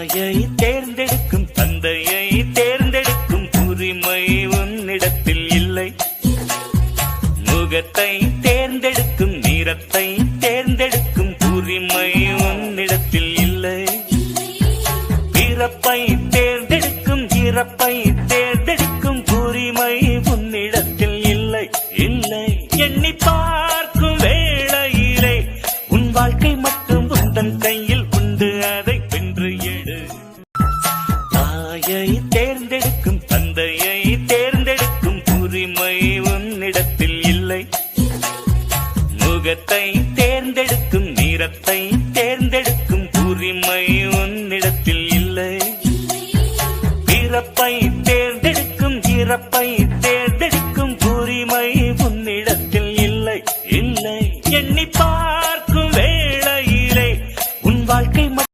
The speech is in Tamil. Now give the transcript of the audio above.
தாயை தேர்ந்தெடுக்கும் தந்தையை தேர்ந்தெடுக்கும் உரிமை உன்னிடத்தில் இல்லை. முகத்தை தேர்ந்தெடுக்கும் நிறத்தை தேர்ந்தெடுக்கும் உரிமை உன்னிடத்தில் இல்லை. பிறப்பை தேர்ந்தெடுக்கும் இறப்பை